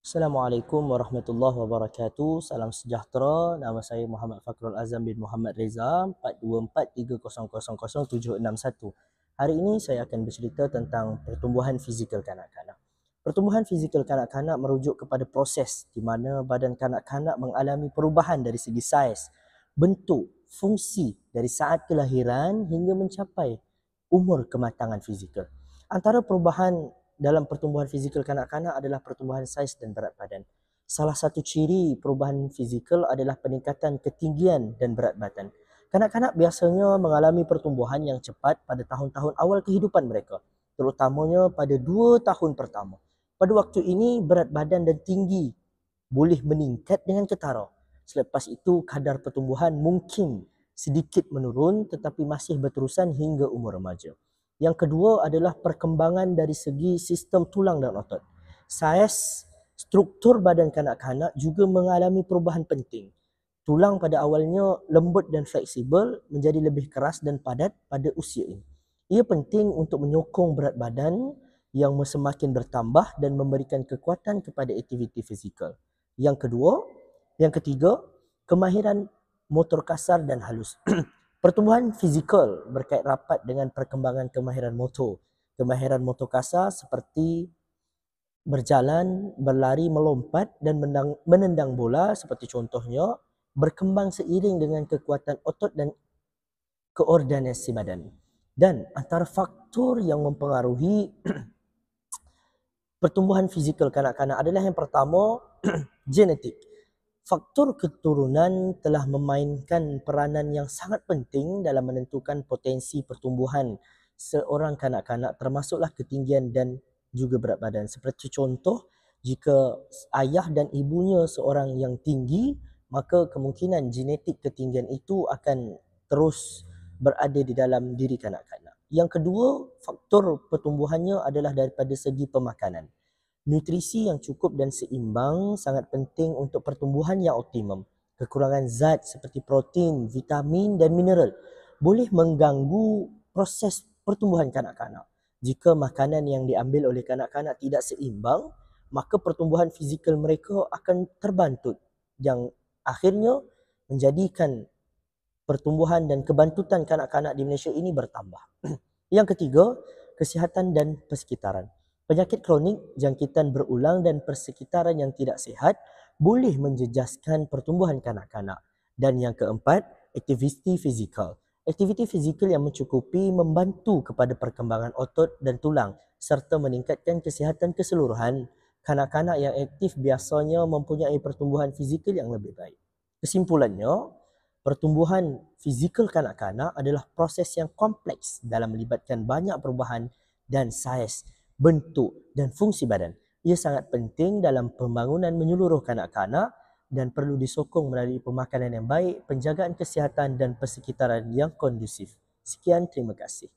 Assalamualaikum warahmatullahi wabarakatuh. Salam sejahtera. Nama saya Muhammad Fakrul Azam bin Muhammad Reza, 4243000761. Hari ini saya akan bercerita tentang pertumbuhan fizikal kanak-kanak. Pertumbuhan fizikal kanak-kanak merujuk kepada proses di mana badan kanak-kanak mengalami perubahan dari segi saiz, bentuk, fungsi dari saat kelahiran hingga mencapai umur kematangan fizikal. Antara perubahan dalam pertumbuhan fizikal kanak-kanak adalah pertumbuhan saiz dan berat badan. Salah satu ciri perubahan fizikal adalah peningkatan ketinggian dan berat badan. Kanak-kanak biasanya mengalami pertumbuhan yang cepat pada tahun-tahun awal kehidupan mereka, terutamanya pada 2 tahun pertama. Pada waktu ini, berat badan dan tinggi boleh meningkat dengan ketara. Selepas itu, kadar pertumbuhan mungkin sedikit menurun tetapi masih berterusan hingga umur remaja. Yang kedua adalah perkembangan dari segi sistem tulang dan otot. Saiz struktur badan kanak-kanak juga mengalami perubahan penting. Tulang pada awalnya lembut dan fleksibel menjadi lebih keras dan padat pada usia ini. Ia penting untuk menyokong berat badan yang semakin bertambah dan memberikan kekuatan kepada aktiviti fizikal. Yang ketiga, kemahiran motor kasar dan halus. Pertumbuhan fizikal berkait rapat dengan perkembangan kemahiran motor. Kemahiran motor kasar seperti berjalan, berlari, melompat dan menendang bola seperti contohnya berkembang seiring dengan kekuatan otot dan koordinasi badan. Dan antara faktor yang mempengaruhi pertumbuhan fizikal kanak-kanak adalah yang pertama, genetik. Faktor keturunan telah memainkan peranan yang sangat penting dalam menentukan potensi pertumbuhan seorang kanak-kanak, termasuklah ketinggian dan juga berat badan. Seperti contoh, jika ayah dan ibunya seorang yang tinggi, maka kemungkinan genetik ketinggian itu akan terus berada di dalam diri kanak-kanak. Yang kedua, faktor pertumbuhannya adalah daripada segi pemakanan. Nutrisi yang cukup dan seimbang sangat penting untuk pertumbuhan yang optimum. Kekurangan zat seperti protein, vitamin dan mineral boleh mengganggu proses pertumbuhan kanak-kanak. Jika makanan yang diambil oleh kanak-kanak tidak seimbang, maka pertumbuhan fizikal mereka akan terbantut yang akhirnya menjadikan pertumbuhan dan kebantutan kanak-kanak di Malaysia ini bertambah. Yang ketiga, kesihatan dan persekitaran. Penyakit kronik, jangkitan berulang dan persekitaran yang tidak sihat boleh menjejaskan pertumbuhan kanak-kanak. Dan yang keempat, aktiviti fizikal. Aktiviti fizikal yang mencukupi membantu kepada perkembangan otot dan tulang serta meningkatkan kesihatan keseluruhan. Kanak-kanak yang aktif biasanya mempunyai pertumbuhan fizikal yang lebih baik. Kesimpulannya, pertumbuhan fizikal kanak-kanak adalah proses yang kompleks dalam melibatkan banyak perubahan dan saiz, bentuk dan fungsi badan. Ia sangat penting dalam pembangunan menyeluruh kanak-kanak dan perlu disokong melalui pemakanan yang baik, penjagaan kesihatan dan persekitaran yang kondusif. Sekian, terima kasih.